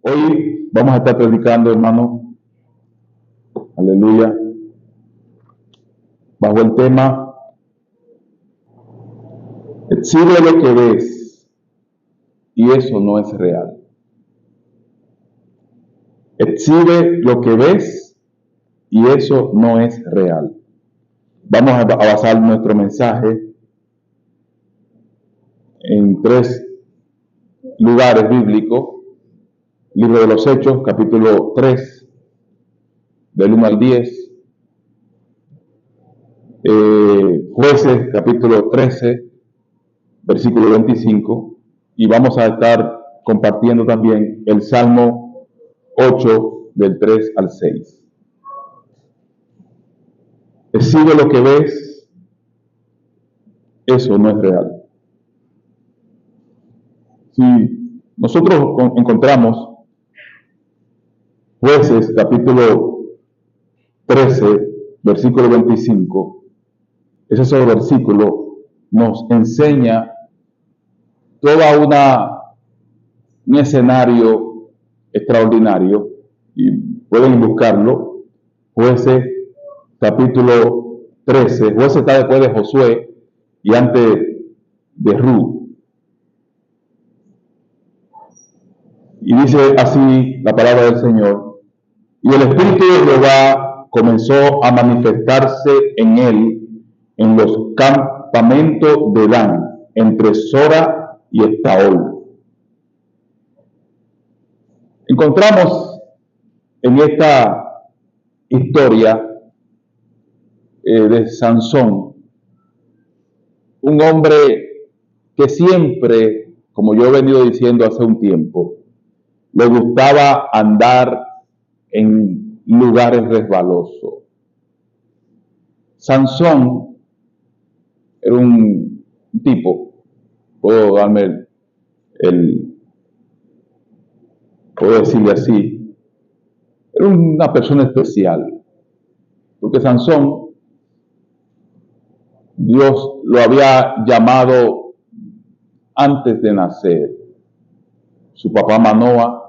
Hoy vamos a estar predicando, hermano, aleluya, bajo el tema, exhibe lo que ves y eso no es real. Exhibe lo que ves y eso no es real. Vamos a basar nuestro mensaje en 3 lugares bíblicos. Libro de los Hechos, capítulo 3, del 1 al 10. Jueces, capítulo 13, versículo 25. Y vamos a estar compartiendo también el Salmo 8, del 3 al 6. Exhibe lo que ves, eso no es real. Si nosotros encontramos Jueces, capítulo 13, versículo 25, ese versículo nos enseña toda un escenario extraordinario, y pueden buscarlo. Jueces, capítulo 13, Jueces está después de Josué y antes de Ruth. Y dice así la palabra del Señor: y el Espíritu de Jehová comenzó a manifestarse en él en los campamentos de Dan, entre Sora y Estaol. Encontramos en esta historia de Sansón un hombre que siempre, como yo he venido diciendo hace un tiempo, le gustaba andar en lugares resbalosos. Sansón era un tipo, puedo decirle así, era una persona especial, porque Sansón, Dios lo había llamado antes de nacer. Su papá Manoa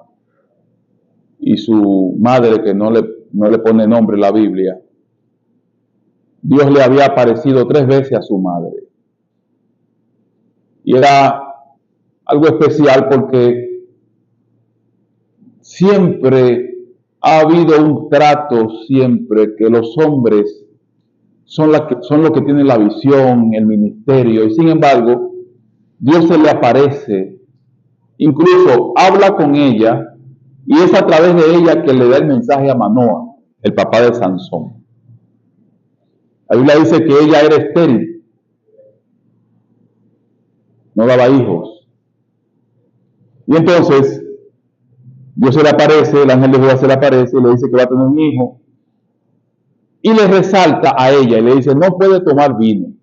y su madre, que no le pone nombre en la Biblia, Dios le había aparecido 3 veces a su madre. Y era algo especial porque siempre ha habido un trato, siempre que los hombres son los que tienen la visión, el ministerio, y sin embargo, Dios se le aparece, incluso habla con ella, y es a través de ella que le da el mensaje a Manoa, el papá de Sansón. La Biblia dice que ella era estéril, no daba hijos. Y entonces, Dios se le aparece, el ángel de Jehová se le aparece y le dice que va a tener un hijo. Y le resalta a ella y le dice: no puede tomar vino.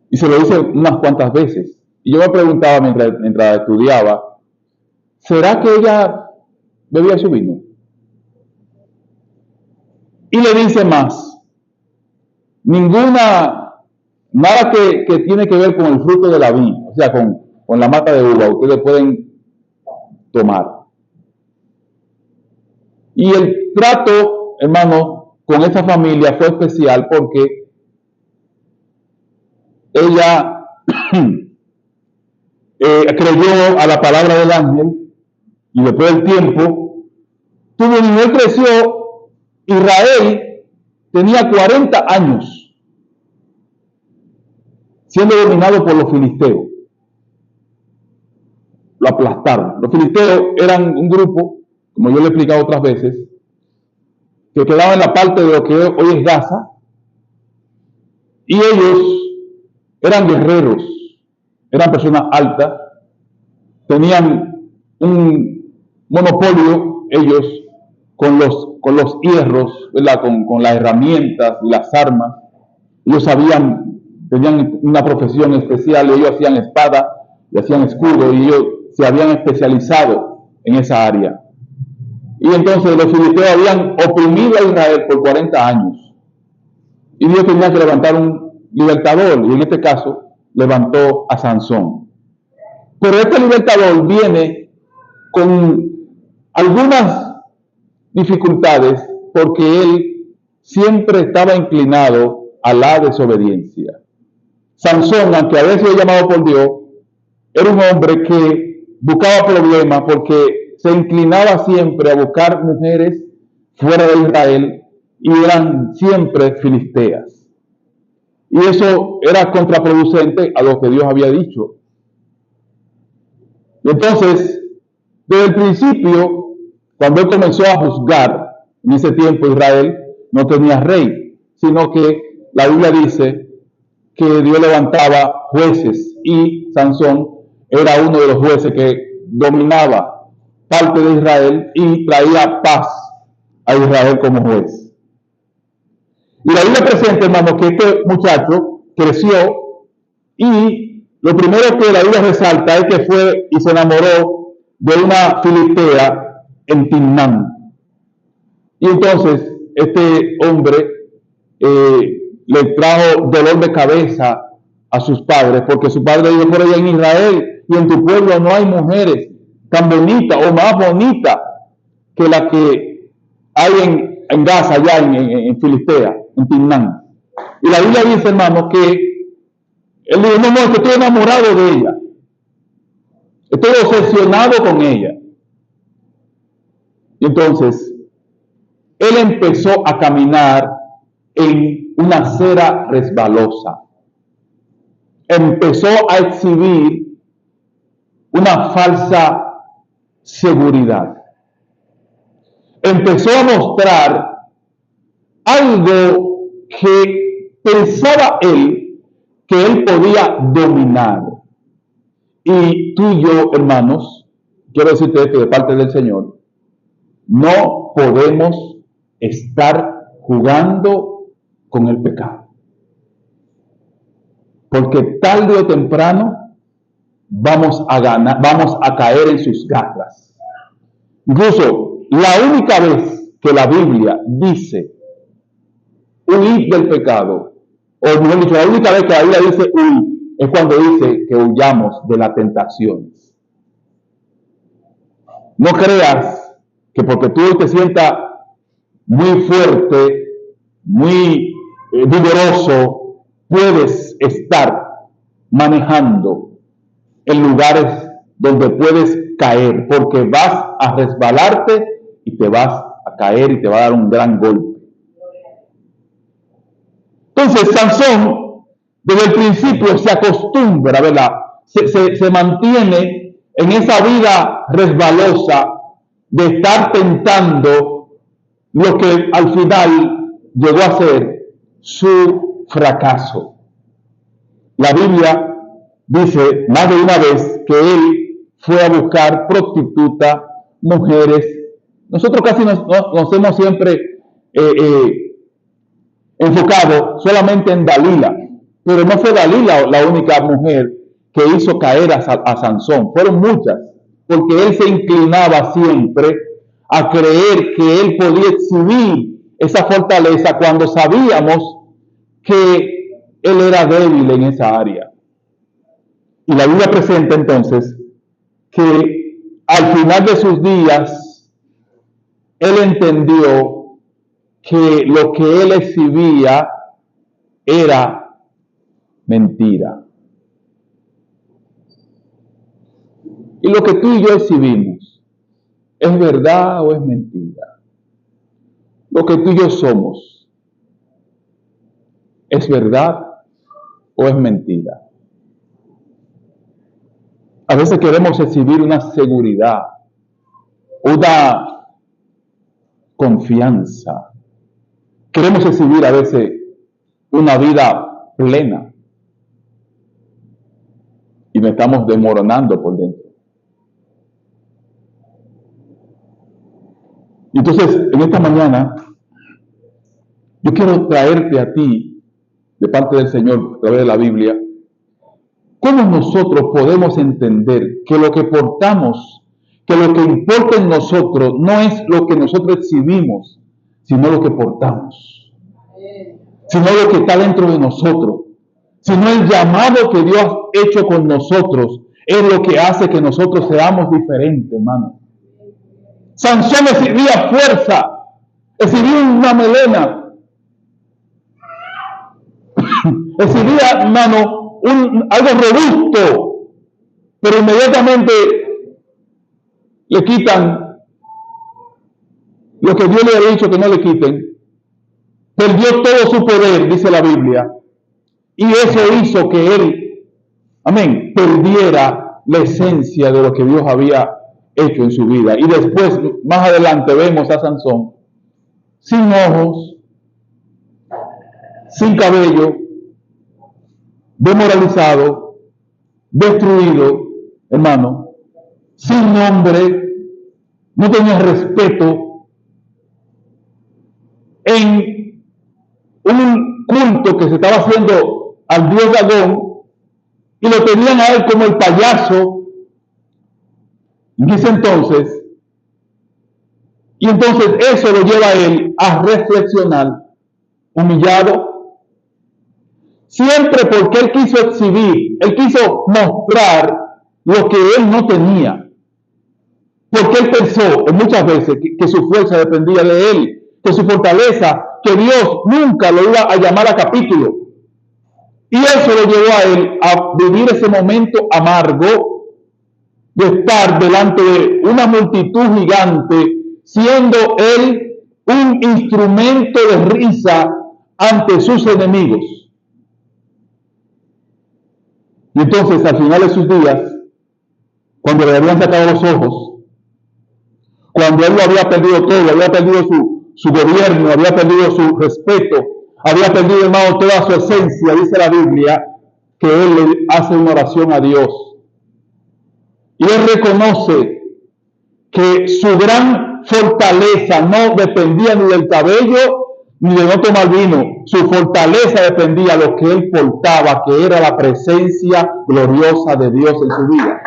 Y se lo dice unas cuantas veces. Y yo me preguntaba mientras estudiaba, ¿será que ella bebía su vino? Y le dice más: nada que tiene que ver con el fruto de la vid, o sea, con la mata de uva, ustedes pueden tomar. Y el trato, hermano, con esa familia fue especial porque ella creyó a la palabra del ángel, y después del tiempo tuvo un niño, creció. Israel tenía 40 años siendo dominado por los filisteos. Lo aplastaron. Los filisteos eran un grupo, como yo le he explicado otras veces, que quedaba en la parte de lo que hoy es Gaza, y ellos eran guerreros, eran personas altas, tenían un monopolio ellos con los hierros, ¿verdad? Con las herramientas y las armas. Ellos tenían una profesión especial, ellos hacían espada y hacían escudo, y ellos se habían especializado en esa área. Y entonces los filisteos habían oprimido a Israel por 40 años. Y Dios tenía que levantar un libertador, y en este caso levantó a Sansón. Pero este libertador viene con algunas dificultades porque él siempre estaba inclinado a la desobediencia. Sansón, aunque a veces fue llamado por Dios, era un hombre que buscaba problemas porque se inclinaba siempre a buscar mujeres fuera de Israel y eran siempre filisteas. Y eso era contraproducente a lo que Dios había dicho. Entonces, desde el principio, cuando él comenzó a juzgar, en ese tiempo Israel no tenía rey, sino que la Biblia dice que Dios levantaba jueces y Sansón era uno de los jueces que dominaba parte de Israel y traía paz a Israel como juez. Y la Biblia presenta, hermano, que este muchacho creció y lo primero que la Biblia resalta es que fue y se enamoró de una filistea en Timnán. Y entonces este hombre le trajo dolor de cabeza a sus padres, porque su padre dijo: por allá en Israel y en tu pueblo no hay mujeres tan bonitas o más bonitas que la que hay en Gaza, allá en Filistea, en Timnán. Y la Biblia dice, hermano, que él dijo: no, es que estoy enamorado de ella, estoy obsesionado con ella. Y entonces él empezó a caminar en una acera resbalosa. Empezó a exhibir una falsa seguridad. Empezó a mostrar algo que pensaba él que él podía dominar. Y tú y yo, hermanos, quiero decirte esto de parte del Señor: no podemos estar jugando con el pecado, porque tarde o temprano vamos a caer en sus garras. Incluso la única vez que la Biblia dice huir del pecado, o mejor dicho, la única vez que la Biblia dice huir, es cuando dice que huyamos de las tentaciones. No creas que porque tú te sientas muy fuerte, muy vigoroso, puedes estar manejando en lugares donde puedes caer, porque vas a resbalarte y te vas a caer y te va a dar un gran golpe. Entonces Sansón, desde el principio, se acostumbra, ¿verdad? Se mantiene en esa vida resbalosa de estar tentando lo que al final llegó a ser su fracaso. La Biblia dice más de una vez que él fue a buscar prostitutas, mujeres. Nosotros casi nos hemos siempre enfocado solamente en Dalila, pero no fue Dalila la única mujer que hizo caer a Sansón. Fueron muchas, porque él se inclinaba siempre a creer que él podía exhibir esa fortaleza cuando sabíamos que él era débil en esa área. Y la Biblia presenta entonces que al final de sus días él entendió que lo que él exhibía era mentira. Y lo que tú y yo exhibimos, ¿es verdad o es mentira? Lo que tú y yo somos, ¿es verdad o es mentira? A veces queremos exhibir una seguridad, una confianza. Queremos exhibir a veces una vida plena y nos estamos desmoronando por dentro. Y entonces, en esta mañana, yo quiero traerte a ti, de parte del Señor, a través de la Biblia, cómo nosotros podemos entender que lo que portamos, que lo que importa en nosotros no es lo que nosotros exhibimos, sino lo que portamos, sino lo que está dentro de nosotros, sino el llamado que Dios ha hecho con nosotros, es lo que hace que nosotros seamos diferentes, hermano. Sansón exhibía fuerza, exhibía una melena, exhibía, hermano, algo robusto, pero inmediatamente le quitan lo que Dios le ha dicho que no le quiten. Perdió todo su poder, dice la Biblia, y eso hizo que él, amén, perdiera la esencia de lo que Dios había hecho en su vida. Y después, más adelante, vemos a Sansón sin ojos, sin cabello, demoralizado, destruido, hermano, sin nombre, no tenía respeto, en un culto que se estaba haciendo al dios Dagón, y lo tenían a él como el payaso. Dice entonces, y entonces eso lo lleva a él a reflexionar, humillado, siempre porque él quiso exhibir, él quiso mostrar lo que él no tenía, porque él pensó muchas veces que su fuerza dependía de él, que su fortaleza, que Dios nunca lo iba a llamar a capítulo. Y eso lo llevó a él a vivir ese momento amargo de estar delante de una multitud gigante, siendo él un instrumento de risa ante sus enemigos. Y entonces, al final de sus días, cuando le habían sacado los ojos, cuando él lo había perdido todo, había perdido su gobierno, había perdido su respeto, había perdido, hermano, toda su esencia, dice la Biblia, que él le hace una oración a Dios. Y él reconoce que su gran fortaleza no dependía ni del cabello ni de no tomar vino. Su fortaleza dependía de lo que él portaba, que era la presencia gloriosa de Dios en su vida.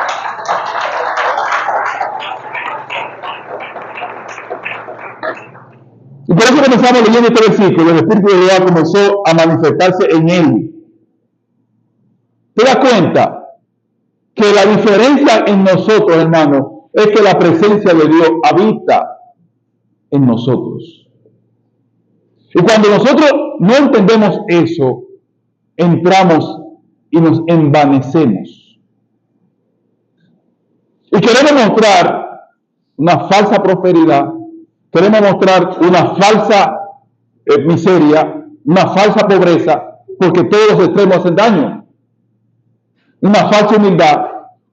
Y por eso comenzamos leyendo este versículo. El Espíritu de Dios comenzó a manifestarse en él. ¿Te das cuenta? Que la diferencia en nosotros, hermano, es que la presencia de Dios habita en nosotros. Y cuando nosotros no entendemos eso, entramos y nos envanecemos. Y queremos mostrar una falsa prosperidad, queremos mostrar una falsa miseria, una falsa pobreza, porque todos los extremos hacen daño. Una falsa humildad,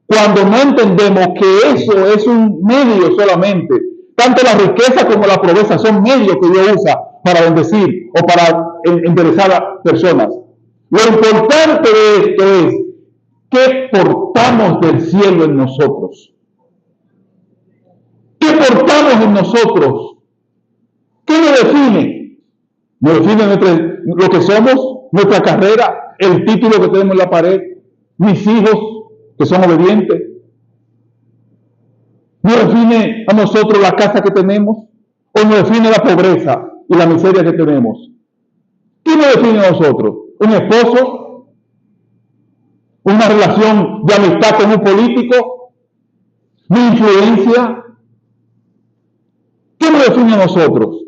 cuando no entendemos que eso es un medio solamente. Tanto la riqueza como la pobreza son medios que Dios usa para bendecir o para interesar a personas. Lo importante de esto es qué portamos del cielo en nosotros. ¿Qué portamos en nosotros? ¿Qué nos define? Nos define lo que somos, nuestra carrera, el título que tenemos en la pared, mis hijos que son obedientes. ¿Nos define a nosotros la casa que tenemos? ¿O nos define la pobreza y la miseria que tenemos? ¿Qué nos define a nosotros? ¿Un esposo? ¿Una relación de amistad con un político? ¿Mi influencia? ¿Qué nos define a nosotros?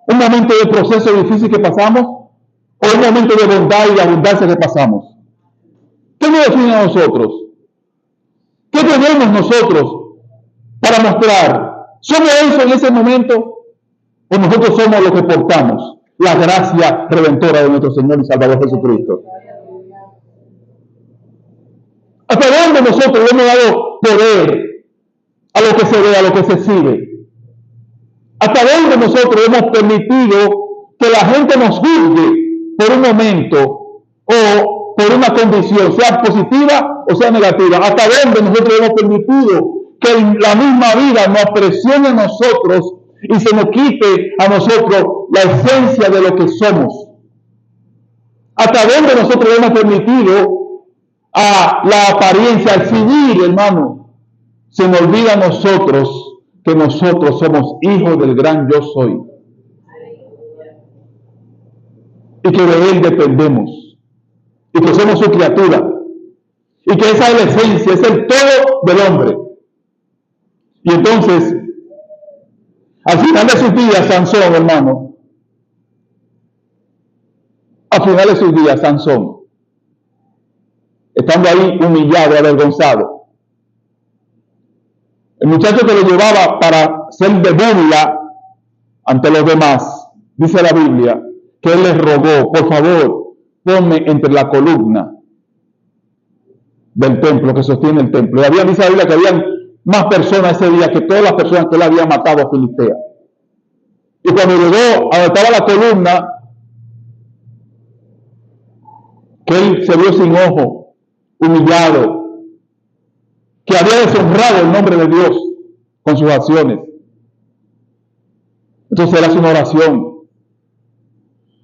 ¿Un momento de proceso difícil que pasamos? ¿O un momento de bondad y de abundancia que pasamos? ¿Qué nos define a nosotros? ¿Qué tenemos nosotros para mostrar? ¿Somos eso en ese momento? ¿O nosotros somos lo que portamos? La gracia redentora de nuestro Señor y Salvador Jesucristo. ¿Hasta dónde nosotros hemos dado poder a lo que se ve, a lo que se exhibe? ¿Hasta dónde nosotros hemos permitido que la gente nos juzgue por un momento o por una condición, sea positiva o sea negativa? ¿Hasta dónde nosotros hemos permitido que la misma vida nos presione a nosotros y se nos quite a nosotros la esencia de lo que somos? ¿Hasta dónde nosotros hemos permitido a la apariencia, al civil, hermano? Se nos olvida a nosotros que nosotros somos hijos del gran yo soy. Y que de él dependemos. Y que somos su criatura. y que esa es la esencia, es el todo del hombre. Y entonces, al final de sus días, Sansón, hermano, al final de sus días, Sansón, estando ahí humillado, avergonzado, el muchacho que lo llevaba para ser de burla ante los demás, dice la Biblia, que él le rogó, por favor, ponme entre la columna del templo, que sostiene el templo. Y dice la Biblia que habían más personas ese día que todas las personas que él había matado a Filistea. Y cuando llegó a donde estaba la columna, que él se vio sin ojo, humillado, que había deshonrado el nombre de Dios con sus acciones. Entonces él hace una oración,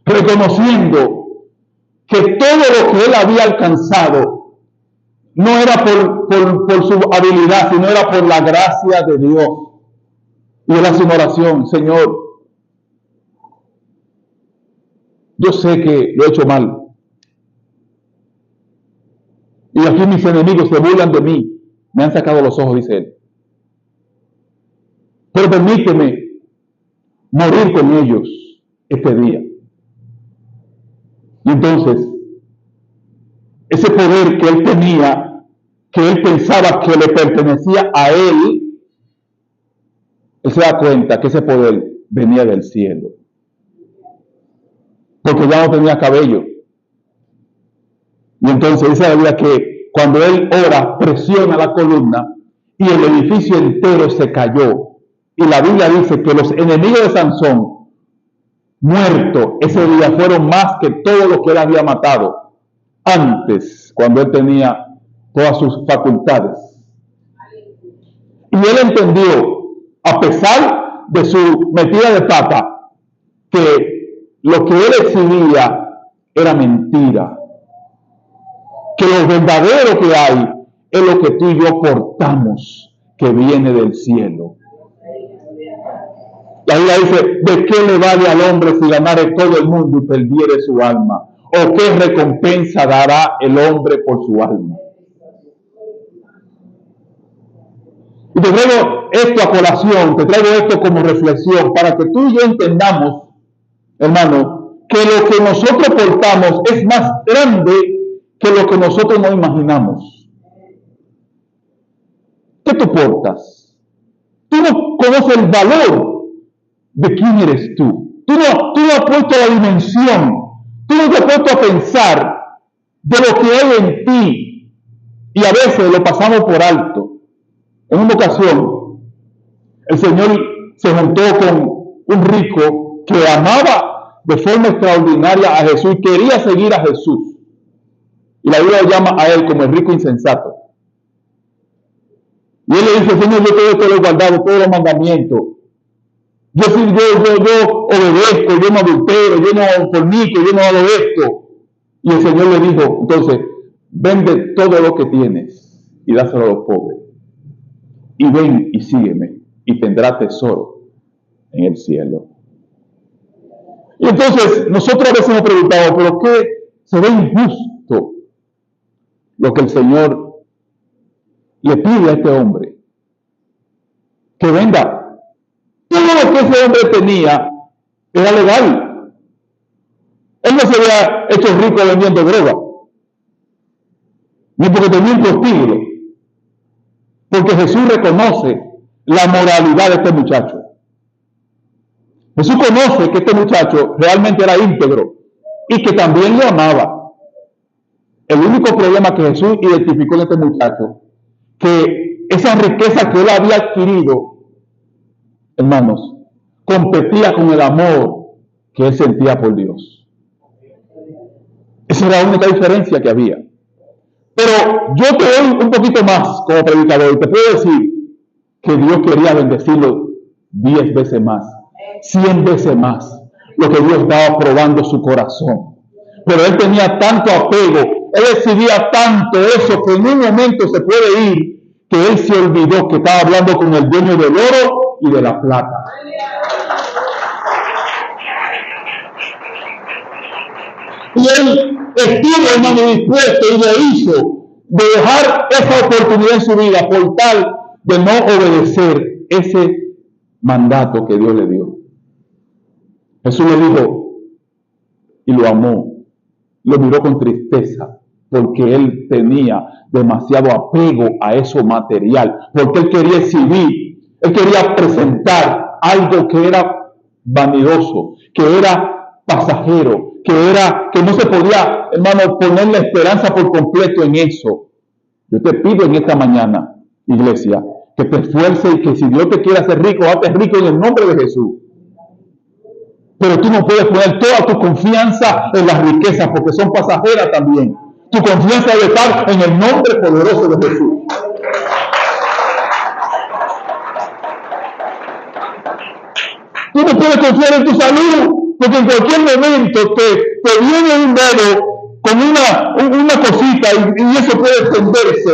reconociendo que todo lo que él había alcanzado no era por su habilidad, sino era por la gracia de Dios. Y él hace una oración: Señor, yo sé que lo he hecho mal. Y aquí mis enemigos se burlan de mí, me han sacado los ojos, dice él. Pero permíteme morir con ellos este día. Y entonces, ese poder que él tenía, que él pensaba que le pertenecía a él, él se da cuenta que ese poder venía del cielo. Porque ya no tenía cabello. Y entonces dice la Biblia que cuando él ora, presiona la columna y el edificio entero se cayó. Y la Biblia dice que los enemigos de Sansón, muertos ese día, fueron más que todo lo que él había matado antes, cuando él tenía todas sus facultades. Y él entendió, a pesar de su metida de pata, que lo que él exhibía era mentira. Que lo verdadero que hay es lo que tú y yo portamos, que viene del cielo. La Biblia dice: ¿de qué le vale al hombre si ganare todo el mundo y perdiere su alma? ¿O qué recompensa dará el hombre por su alma? Y te traigo esto a colación, te traigo esto como reflexión, para que tú y yo entendamos, hermano, que lo que nosotros portamos es más grande que lo que nosotros no imaginamos. ¿Qué tú portas? Tú no conoces el valor de quién eres tú. Tú no has puesto la dimensión. Tú no te has puesto a pensar de lo que hay en ti. Y a veces lo pasamos por alto. En una ocasión, el Señor se juntó con un rico que amaba de forma extraordinaria a Jesús y quería seguir a Jesús. Y la Biblia lo llama a él como el rico insensato. Y él le dice: Señor, yo todo esto lo he guardado, todos los mandamientos. Yo obedezco, yo no adultero, yo no fornico, yo no hago esto. Y el Señor le dijo: entonces, vende todo lo que tienes y dáselo a los pobres. Y ven y sígueme, y tendrás tesoro en el cielo. Y entonces, nosotros a veces nos preguntamos: ¿pero qué se ve injusto lo que el Señor le pide a este hombre? Que venda. Todo lo que ese hombre tenía era legal. Él no se había hecho rico vendiendo droga, ni porque tenía un prostíbulo, porque Jesús reconoce la moralidad de este muchacho. Jesús conoce que este muchacho realmente era íntegro y que también le amaba. El único problema que Jesús identificó en este muchacho, que esa riqueza que él había adquirido, hermanos, competía con el amor que él sentía por Dios. Esa era la única diferencia que había. Pero yo te doy un poquito más como predicador y te puedo decir que Dios quería bendecirlo 10 veces más, 100 veces más, lo que Dios estaba probando su corazón. Pero él tenía tanto apego, él exhibía tanto eso, que en un momento se puede ir, que él se olvidó que estaba hablando con el dueño del oro y de la plata. Y él estuvo, hermano, dispuesto y lo hizo. de dejar esa oportunidad en su vida por tal de no obedecer ese mandato que Dios le dio. Jesús le dijo y lo amó, lo miró con tristeza, porque él tenía demasiado apego a eso material, porque él quería exhibir, él quería presentar algo que era vanidoso, que era pasajero, que no se podía, hermano, poner la esperanza por completo en eso. Yo te pido en esta mañana, iglesia, que te esfuerces y que si Dios te quiere hacer rico, hazte rico en el nombre de Jesús. Pero tú no puedes poner toda tu confianza en las riquezas, porque son pasajeras también. Tu confianza debe estar en el nombre poderoso de Jesús. Tú no puedes confiar en tu salud, porque en cualquier momento te viene un dedo con una cosita y eso puede extenderse.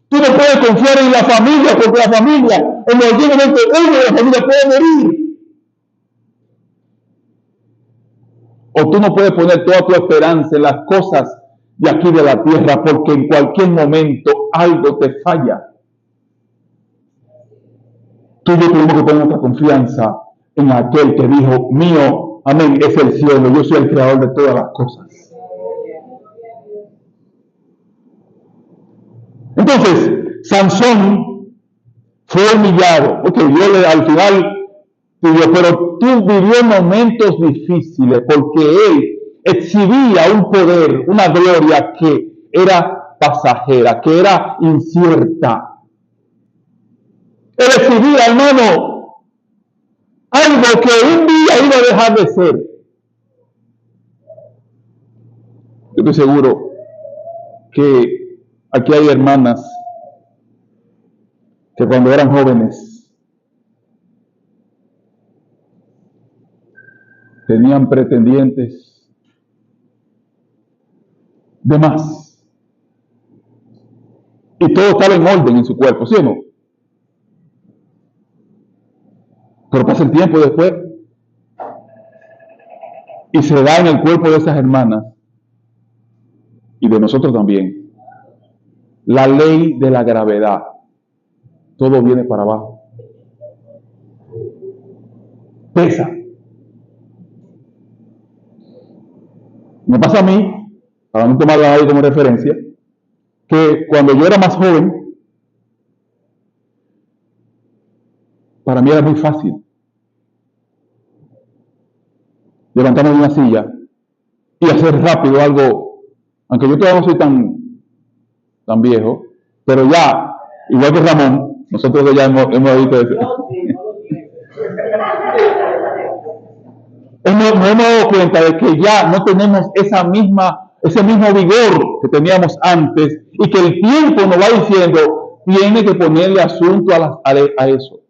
Tú no puedes confiar en la familia, porque la familia, en cualquier momento, uno de la familia puede morir. O tú no puedes poner toda tu esperanza en las cosas de aquí de la tierra, porque en cualquier momento algo te falla. Tú y yo tenemos que poner nuestra confianza en aquel que dijo, mío, amén, es el cielo, yo soy el creador de todas las cosas. Entonces, Sansón fue humillado. Ok, Dios al final pidió, pero tú vivió momentos difíciles porque él exhibía un poder, una gloria que era pasajera, que era incierta. Él exhibía, hermano, algo que un día iba a dejar de ser. Yo estoy seguro que aquí hay hermanas que cuando eran jóvenes tenían pretendientes de más. Y todo estaba en orden en su cuerpo, ¿sí o no? Pero pasa el tiempo después y se da en el cuerpo de esas hermanas y de nosotros también la ley de la gravedad. Todo viene para abajo. Pesa. Me pasa a mí, para no tomarla ahí como referencia, que cuando yo era más joven, para mí era muy fácil levantarme de una silla y hacer rápido algo, aunque yo todavía no soy tan viejo, pero ya, igual que Ramón, nosotros ya hemos visto eso. Nos hemos dado cuenta de que ya no tenemos ese mismo vigor que teníamos antes y que el tiempo nos va diciendo, tiene que ponerle asunto a eso.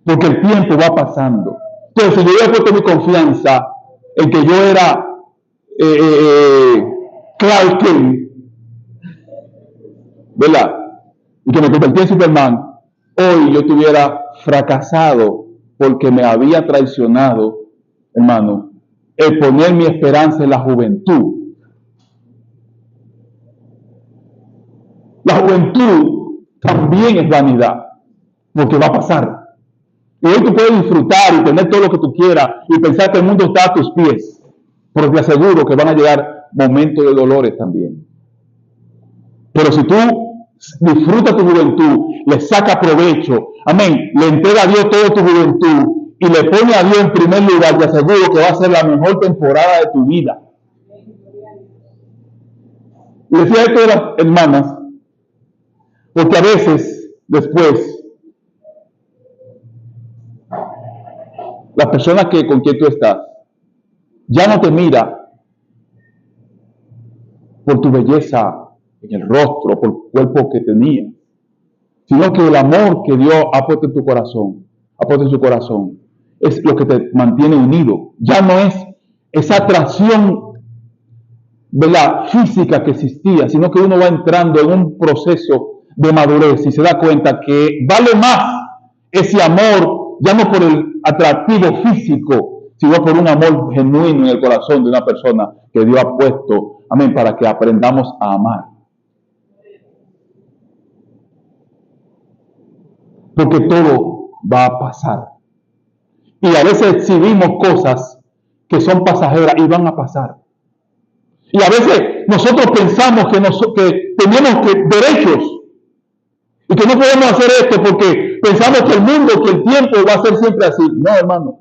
Porque el tiempo va pasando. Entonces, si yo hubiera puesto mi confianza en que yo era Clark Kent, ¿verdad? Y que me convertí en Superman, hoy yo estuviera fracasado porque me había traicionado, hermano, el poner mi esperanza en la juventud. La juventud también es vanidad, porque va a pasar. Y hoy tú puedes disfrutar y tener todo lo que tú quieras y pensar que el mundo está a tus pies, pero te aseguro que van a llegar momentos de dolores también. Pero si tú disfrutas tu juventud, le sacas provecho, amén, le entrega a Dios toda tu juventud y le pone a Dios en primer lugar, te aseguro que va a ser la mejor temporada de tu vida. Y decía esto de las hermanas, porque a veces, después, la persona con quien tú estás ya no te mira por tu belleza en el rostro, por el cuerpo que tenía, sino que el amor que Dios ha puesto en tu corazón, ha puesto en su corazón, es lo que te mantiene unido. Ya no es esa atracción de la física que existía, sino que uno va entrando en un proceso de madurez y se da cuenta que vale más ese amor, ya no por el atractivo físico, sino por un amor genuino en el corazón de una persona que Dios ha puesto, amén, para que aprendamos a amar. porque todo va a pasar. Y a veces exhibimos cosas que son pasajeras y van a pasar. Y a veces nosotros pensamos que tenemos derechos y que no podemos hacer esto porque pensamos que el mundo, que el tiempo va a ser siempre así. No, hermano.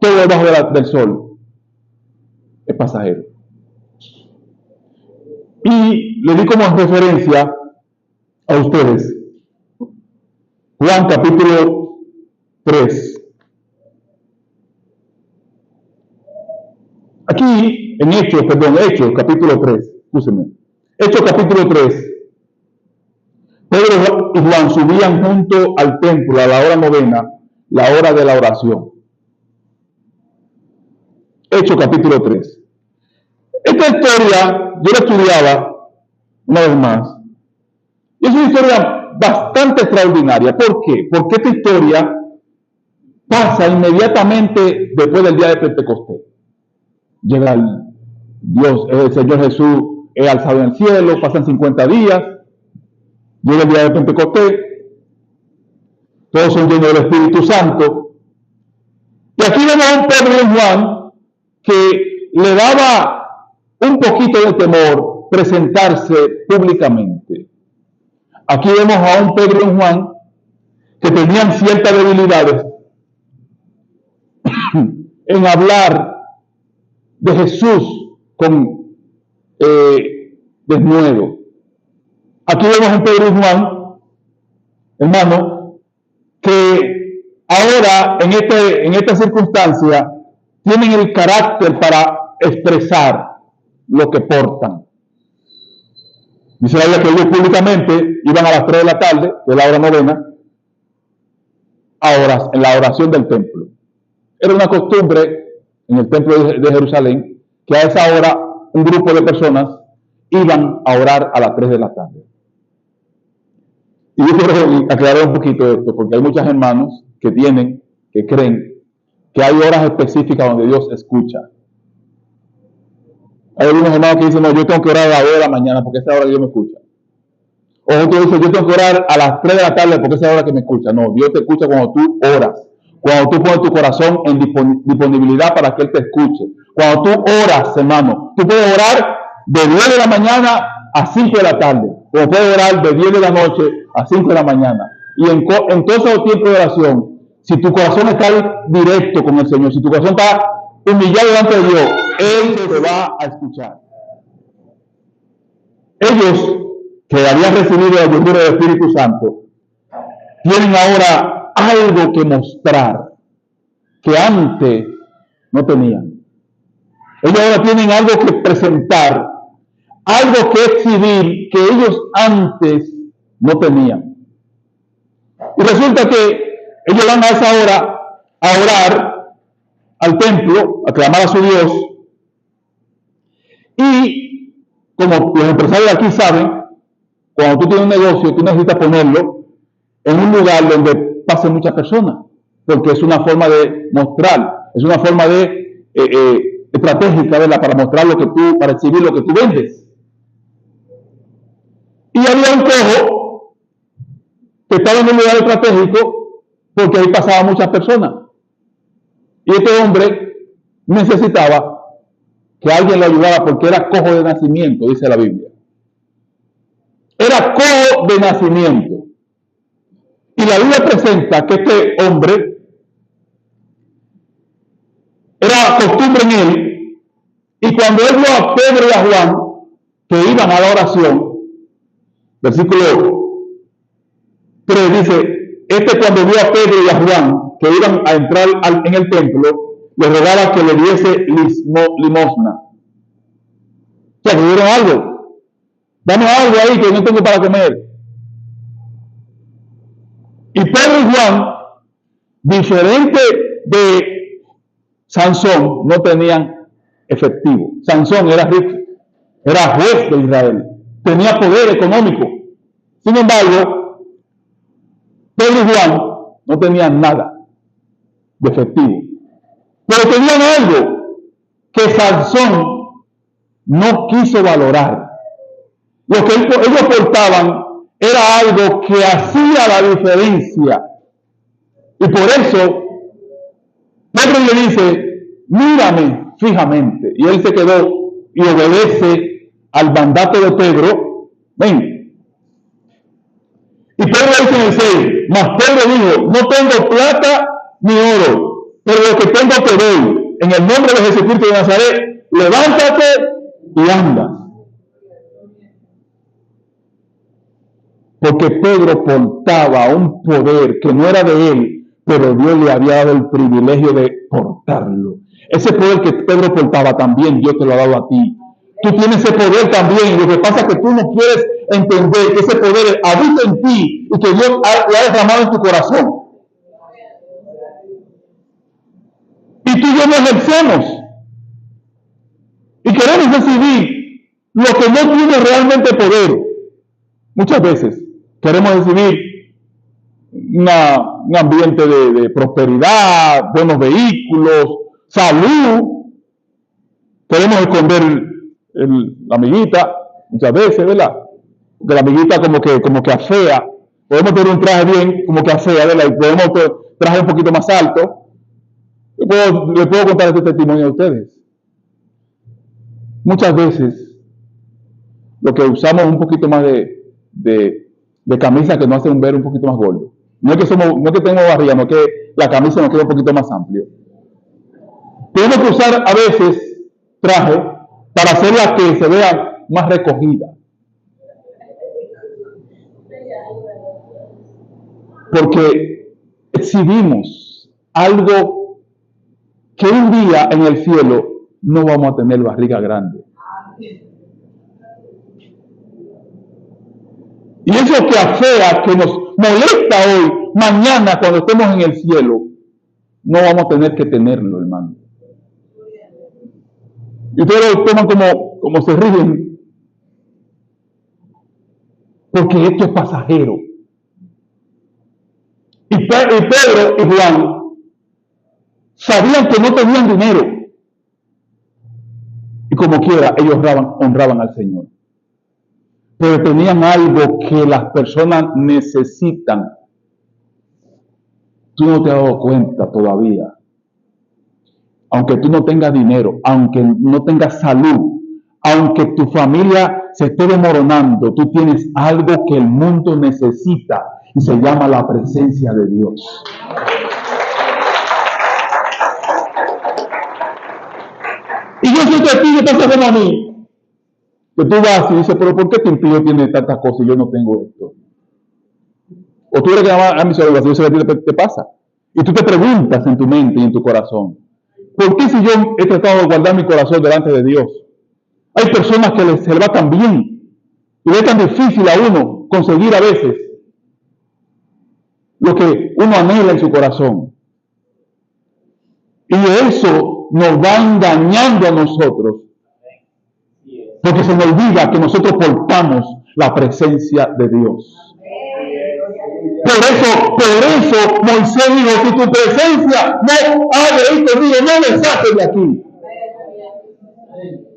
Todo debajo del sol es pasajero. Y le di como referencia a ustedes Juan capítulo 3. Aquí en Hechos capítulo 3, escúcheme. Hechos capítulo 3. Pedro y Juan subían junto al templo a la hora novena, la hora de la oración. Hechos capítulo 3. Esta historia yo la estudiaba una vez más. Y es una historia bastante extraordinaria. ¿Por qué? Porque esta historia pasa inmediatamente después del día de Pentecostés. Llega el Señor Jesús es alzado en el cielo, pasan 50 días, llega el día de Pentecostés, todos son llenos del Espíritu Santo. Y aquí vemos a un Pedro y Juan que le daba un poquito de temor presentarse públicamente. Aquí vemos a un Pedro y Juan que tenían ciertas debilidades en hablar de Jesús con desnudo. Aquí vemos a un Pedro y Juan, hermano, que ahora en esta circunstancia tienen el carácter para expresar lo que portan. Dice la Biblia que ellos públicamente iban a las 3 de la tarde, de la hora novena, en la oración del templo. Era una costumbre en el templo de Jerusalén que a esa hora un grupo de personas iban a orar a las 3 de la tarde. Y yo quiero aclarar un poquito esto, porque hay muchos hermanos que creen que hay horas específicas donde Dios escucha. Hay algunos hermanos que dicen, no, yo tengo que orar a las 2 de la mañana porque esa hora Dios me escucha. O otros dicen, yo tengo que orar a las 3 de la tarde porque esa es la hora que me escucha. No, Dios te escucha cuando tú oras. Cuando tú pones tu corazón en disponibilidad para que Él te escuche. Cuando tú oras, hermano, tú puedes orar de 10 de la mañana a 5 de la tarde. O puedes orar de 10 de la noche a 5 de la mañana. Y en todos esos tiempos de oración, si tu corazón está directo con el Señor, si tu corazón está humillado delante de Dios, Él te va a escuchar. Ellos que habían recibido la llenura del Espíritu Santo, tienen ahora algo que mostrar que antes no tenían. Ellos ahora tienen algo que presentar, algo que exhibir que ellos antes no tenían. Y resulta que ellos van a esa hora a orar al templo, a clamar a su Dios. Y como los empresarios aquí saben, cuando tú tienes un negocio, tú necesitas ponerlo en un lugar donde pasen muchas personas, porque es una forma de mostrar, es una forma de estratégica, ¿verdad? Para mostrar para exhibir lo que tú vendes. Y había un cojo que estaba en un lugar estratégico porque ahí pasaban muchas personas. Y este hombre necesitaba que alguien lo ayudara porque era cojo de nacimiento, dice la Biblia. Era cojo de nacimiento. Y la Biblia presenta que este hombre era costumbre en él, y cuando él vio a Pedro y a Juan que iban a la oración, versículo 3 dice, cuando vio a Pedro y a Juan que iban a entrar en el templo, le rogaba que le diese limosna. O sea, que dieron algo. Dame algo ahí que no tengo para comer. Y Pedro y Juan, diferente de Sansón, no tenían efectivo. Sansón era rico, era juez de Israel, tenía poder económico. Sin embargo, Pedro y Juan no tenían nada de efectivo. Pero tenían algo que Sansón no quiso valorar. Lo que ellos portaban era algo que hacía la diferencia. Y por eso, Pedro le dice, mírame fijamente. Y él se quedó y obedece al mandato de Pedro. Ven. Y Pedro dice en el 6, mas Pedro dijo, no tengo plata ni oro, pero lo que tengo te doy. En el nombre de Jesucristo de Nazaret, levántate y anda. Porque Pedro portaba un poder que no era de él, pero Dios le había dado el privilegio de portarlo. Ese poder que Pedro portaba también Dios te lo ha dado a ti. Tú tienes ese poder también. Lo que pasa es que tú no quieres entender que ese poder habita en ti y que Dios lo ha derramado en tu corazón. Y tú y yo no ejercemos. Y queremos recibir lo que no tiene realmente poder. Muchas veces queremos recibir un ambiente de prosperidad, buenos vehículos, salud. Queremos esconder la amiguita, muchas veces, ¿verdad? Porque la amiguita como que afea. Podemos tener un traje bien, como que afea, ¿verdad? Y podemos tener traje un poquito más alto. Le puedo contar este testimonio a ustedes. Muchas veces lo que usamos un poquito más de camisa que nos hacen ver un poquito más gordo. No es que tengo barriga, no es que la camisa nos quede un poquito más amplio. Tenemos que usar a veces traje para hacerla que se vea más recogida. Porque exhibimos algo que un día en el cielo no vamos a tener barriga grande. Y eso que afea, que nos molesta hoy, mañana cuando estemos en el cielo, no vamos a tener que tenerlo, hermano. Y ustedes lo toman como se ríen. Porque esto es pasajero. Y Pedro y Juan sabían que no tenían dinero. Y como quiera, ellos honraban al Señor. Pero tenían algo que las personas necesitan. Tú no te has dado cuenta todavía. Aunque tú no tengas dinero, aunque no tengas salud, aunque tu familia se esté desmoronando, tú tienes algo que el mundo necesita y se llama la presencia de Dios. Y yo soy testigo, ¿qué pasa a mí? Que tú vas y dices, pero ¿por qué tu impío tiene tantas cosas y yo no tengo esto? O tú eres que a mi soledad, yo sé que te pasa. Y tú te preguntas en tu mente y en tu corazón, ¿por qué si yo he tratado de guardar mi corazón delante de Dios? Hay personas que se les va tan bien y es tan difícil a uno conseguir a veces lo que uno anhela en su corazón. Y eso nos va engañando a nosotros, porque se nos olvida que nosotros portamos la presencia de Dios. Por eso Moisés dijo, si tu presencia no ha de ir conmigo, no me saques de aquí.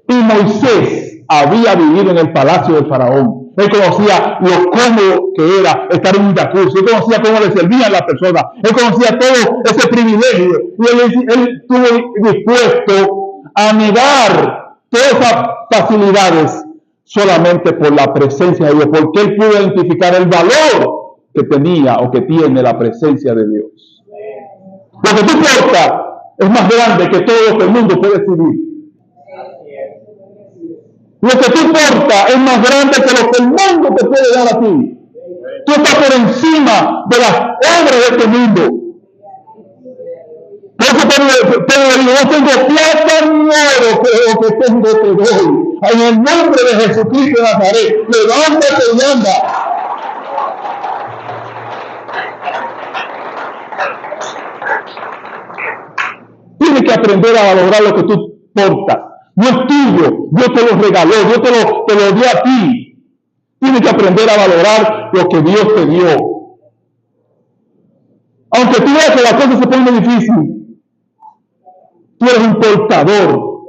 Y Moisés había vivido en el palacio del faraón. Él conocía lo cómodo que era estar en un jacuzzi. Él conocía cómo le servían las personas. Él conocía todo ese privilegio. Y él estuvo dispuesto a negar todas esas facilidades solamente por la presencia de Dios. Porque él pudo identificar el valor que tenía o que tiene la presencia de Dios. Lo que tú portas es más grande que todo lo que el mundo puede recibir. Lo que tú portas es más grande que lo que el mundo te puede dar a ti. Tú estás por encima de las obras de este mundo. Por eso Pedro dijo, no tengo plata ni oro, pero lo que tengo te doy. En el nombre de Jesucristo de Nazaret, levántate y anda. Tienes que aprender a valorar lo que tú portas. No es tuyo, Dios te lo regaló, Dios te lo dio a ti. Tienes que aprender a valorar lo que Dios te dio. Aunque tú veas que la cosa se pone difícil, tú eres un portador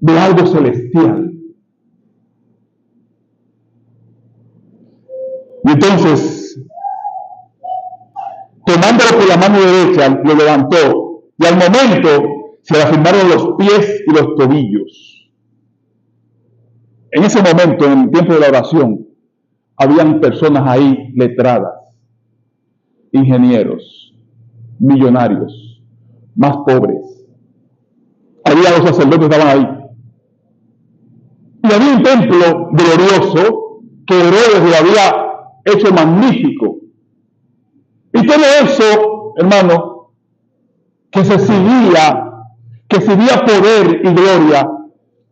de algo celestial. Entonces, tomándolo por la mano derecha, lo levantó, y al momento se le afirmaron los pies y los tobillos. En ese momento, en el tiempo de la oración, habían personas ahí letradas, ingenieros, millonarios, más pobres. Había los sacerdotes que estaban ahí. Y había un templo glorioso que Herodes lo había hecho magnífico. Y todo eso, hermano, que se exhibía poder y gloria,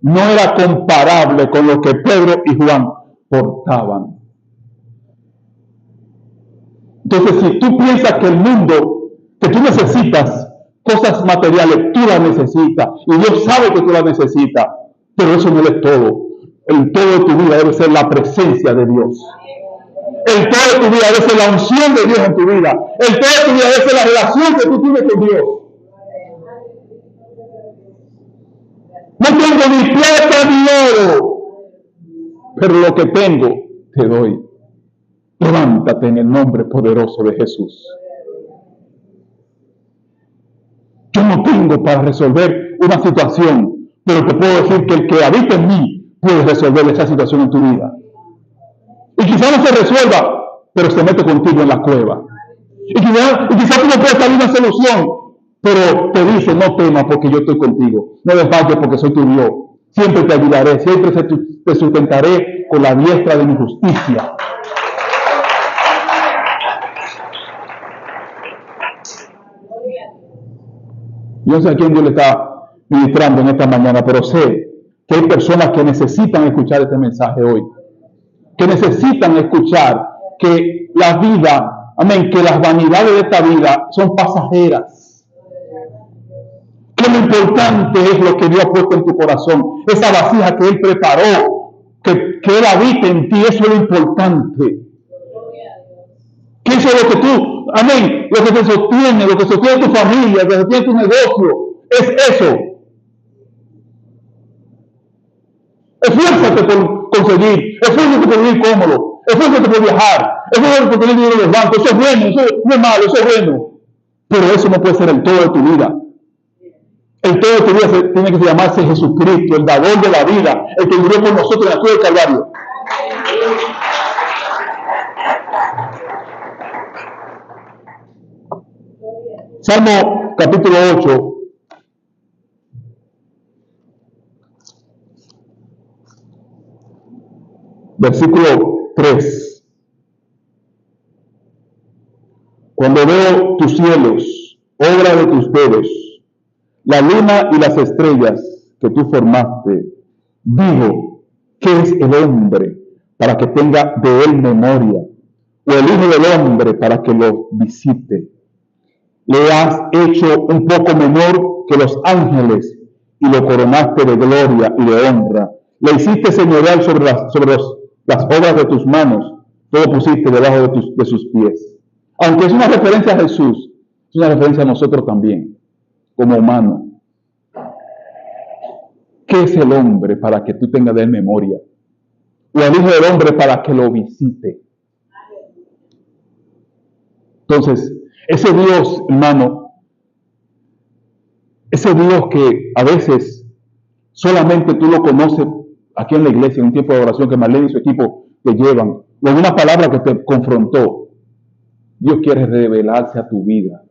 no era comparable con lo que Pedro y Juan portaban. Entonces, si tú piensas que el mundo, que tú necesitas cosas materiales, tú las necesitas, y Dios sabe que tú las necesitas, pero eso no es todo. El todo de tu vida debe ser la presencia de Dios. El todo de tu vida debe ser la unción de Dios en tu vida. El todo de tu vida debe ser la relación que tú tienes con Dios. No tengo ni plata ni oro, pero lo que tengo te doy. Levántate en el nombre poderoso de Jesús. Yo no tengo para resolver una situación, pero te puedo decir que el que habita en mí puede resolver esa situación en tu vida. Y quizá no se resuelva, pero se mete contigo en la cueva. Y quizá tú no puedes salir una solución, pero te dice, no temas porque yo estoy contigo. No desmayes porque soy tu Dios. Siempre te ayudaré, siempre te sustentaré con la diestra de mi justicia. Yo no sé a quién Dios le está ministrando en esta mañana, pero sé que hay personas que necesitan escuchar este mensaje hoy. Que necesitan escuchar que la vida, amén, que las vanidades de esta vida son pasajeras. Que lo importante es lo que Dios ha puesto en tu corazón, esa vasija que Él preparó, que Él habita en ti, eso es lo importante. Que eso es lo que tú, amén, lo que te sostiene, lo que sostiene tu familia, lo que sostiene tu negocio, es eso. Esfuérzate por conseguir, esfuérzate por vivir cómodo, esfuérzate por viajar, esfuérzate por tener dinero en el banco, eso es bueno, eso no es malo, eso es bueno. Pero eso no puede ser el todo de tu vida. El todo de tu vida tiene que llamarse Jesucristo, el dador de la vida, el que murió por nosotros en la cruz del Calvario. Salmo capítulo 8. Versículo 3. Cuando veo tus cielos, obra de tus dedos, la luna y las estrellas que tú formaste, digo, ¿qué es el hombre para que tenga de él memoria? O el hijo del hombre para que lo visite. Le has hecho un poco menor que los ángeles y lo coronaste de gloria y de honra. Le hiciste señorial sobre las obras de tus manos, todo pusiste debajo de sus pies. Aunque es una referencia a Jesús, es una referencia a nosotros también, como humanos. ¿Qué es el hombre para que tú tengas de él memoria? O el hijo del hombre para que lo visite. Entonces, ese Dios, hermano, ese Dios que a veces solamente tú lo conoces aquí en la iglesia, en un tiempo de oración que Marlene y su equipo te llevan, o en una palabra que te confrontó, Dios quiere revelarse a tu vida.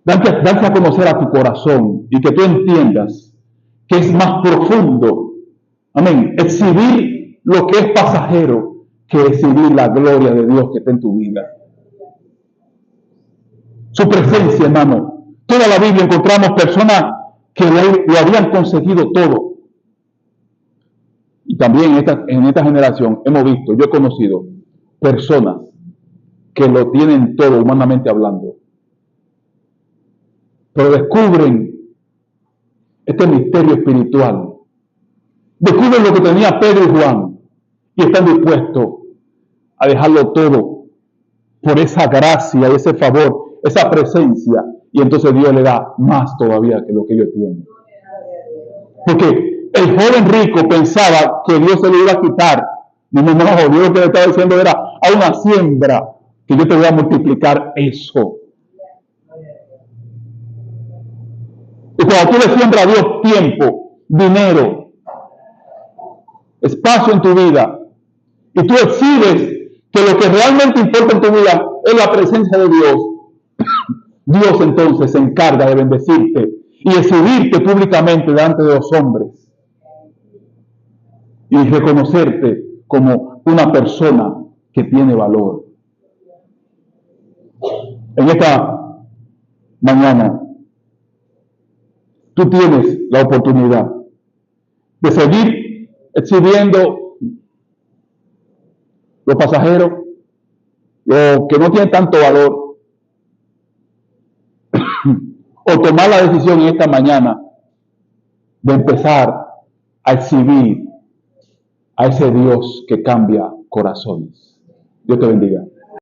Darte a conocer a tu corazón y que tú entiendas que es más profundo, amén, exhibir lo que es pasajero que exhibir la gloria de Dios que está en tu vida. Su presencia, hermano. Toda la Biblia encontramos personas que lo habían conseguido todo. Y también en esta generación hemos visto, yo he conocido personas que lo tienen todo humanamente hablando. Pero descubren este misterio espiritual. Descubren lo que tenía Pedro y Juan y están dispuestos a dejarlo todo por esa gracia, ese favor, esa presencia, y entonces Dios le da más todavía que lo que ellos tienen. Porque el joven rico pensaba que Dios se le iba a quitar. No, Dios lo que le estaba diciendo era, a una siembra, que yo te voy a multiplicar eso. Y cuando tú le siembras a Dios tiempo, dinero, espacio en tu vida, y tú exhibes que lo que realmente importa en tu vida es la presencia de Dios, Dios entonces se encarga de bendecirte y exhibirte públicamente delante de los hombres y reconocerte como una persona que tiene valor. En esta mañana, tú tienes la oportunidad de seguir exhibiendo los pasajeros, los que no tienen tanto valor, o tomar la decisión en esta mañana de empezar a exhibir a ese Dios que cambia corazones. Dios te bendiga.